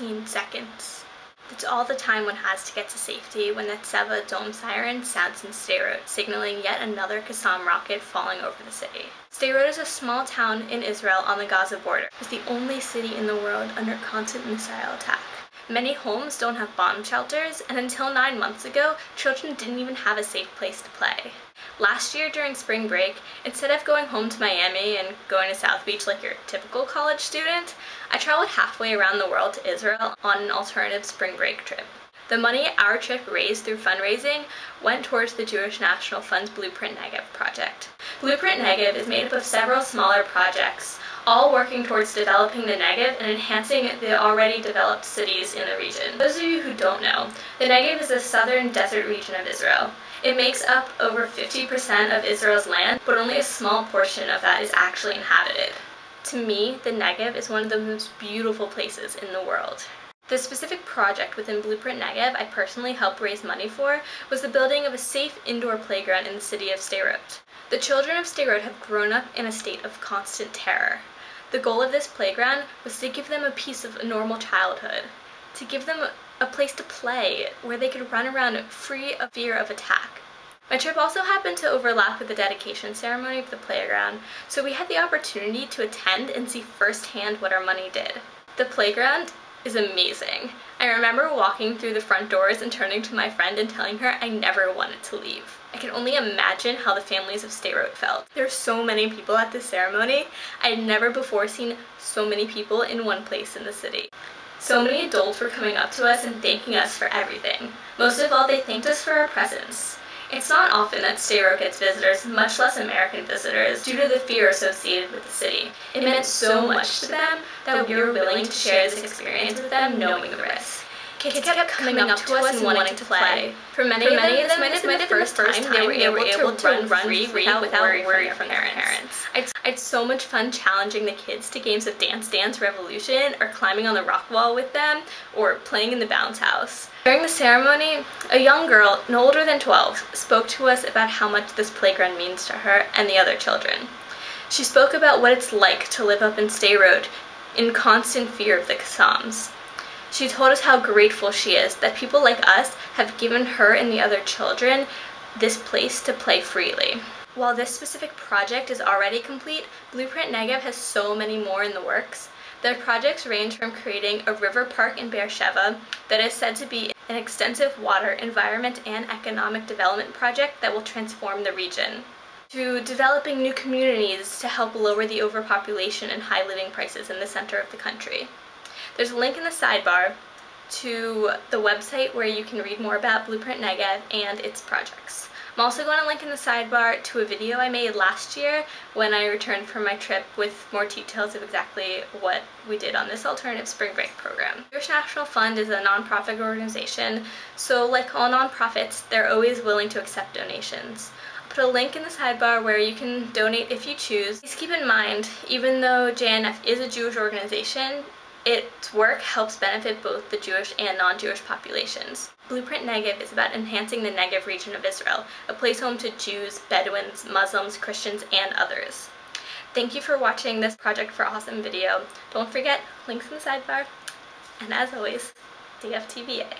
15 seconds. That's all the time one has to get to safety when the Tseva dome siren sounds in Sderot, signaling yet another Qassam rocket falling over the city. Sderot is a small town in Israel on the Gaza border. It's the only city in the world under constant missile attack. Many homes don't have bomb shelters, and until 9 months ago, children didn't even have a safe place to play. Last year during spring break, instead of going home to Miami and going to South Beach like your typical college student, I traveled halfway around the world to Israel on an alternative spring break trip. The money our trip raised through fundraising went towards the Jewish National Fund's Blueprint Negev project. Blueprint Negev is made up of several smaller projects, all working towards developing the Negev and enhancing the already developed cities in the region. For those of you who don't know, the Negev is the southern desert region of Israel. It makes up over 50% of Israel's land, but only a small portion of that is actually inhabited. To me, the Negev is one of the most beautiful places in the world. The specific project within Blueprint Negev I personally helped raise money for was the building of a safe indoor playground in the city of Sderot. The children of Sderot have grown up in a state of constant terror. The goal of this playground was to give them a piece of a normal childhood, to give them a place to play where they could run around free of fear of attack. My trip also happened to overlap with the dedication ceremony of the playground, so we had the opportunity to attend and see firsthand what our money did. The playground is amazing. I remember walking through the front doors and turning to my friend and telling her I never wanted to leave. I can only imagine how the families of Sderot felt. There were so many people at this ceremony. I had never before seen so many people in one place in the city. So many adults were coming up to us and thanking us for everything. Most of all, they thanked us for our presence. It's not often that Sderot gets visitors, much less American visitors, due to the fear associated with the city. It meant so much to them that we were willing to share this experience with them, knowing the risk. Kids kept coming up to us and wanting to play. For many of them, this might have been the first time they were able to run free without worry from their parents. I had so much fun challenging the kids to games of Dance Dance Revolution, or climbing on the rock wall with them, or playing in the bounce house. During the ceremony, a young girl, no older than 12, spoke to us about how much this playground means to her and the other children. She spoke about what it's like to live up in Sderot in constant fear of the Qassams. She told us how grateful she is that people like us have given her and the other children this place to play freely. While this specific project is already complete, Blueprint Negev has so many more in the works. The projects range from creating a river park in Beersheba that is said to be an extensive water, environment, and economic development project that will transform the region, to developing new communities to help lower the overpopulation and high living prices in the center of the country. There's a link in the sidebar to the website where you can read more about Blueprint Negev and its projects. I'm also going to link in the sidebar to a video I made last year when I returned from my trip with more details of exactly what we did on this alternative spring break program. The Jewish National Fund is a nonprofit organization, so like all nonprofits, they're always willing to accept donations. I'll put a link in the sidebar where you can donate if you choose. Please keep in mind, even though JNF is a Jewish organization, its work helps benefit both the Jewish and non-Jewish populations. Blueprint Negev is about enhancing the Negev region of Israel, a place home to Jews, Bedouins, Muslims, Christians, and others. Thank you for watching this Project for Awesome video. Don't forget, links in the sidebar. And as always, DFTBA.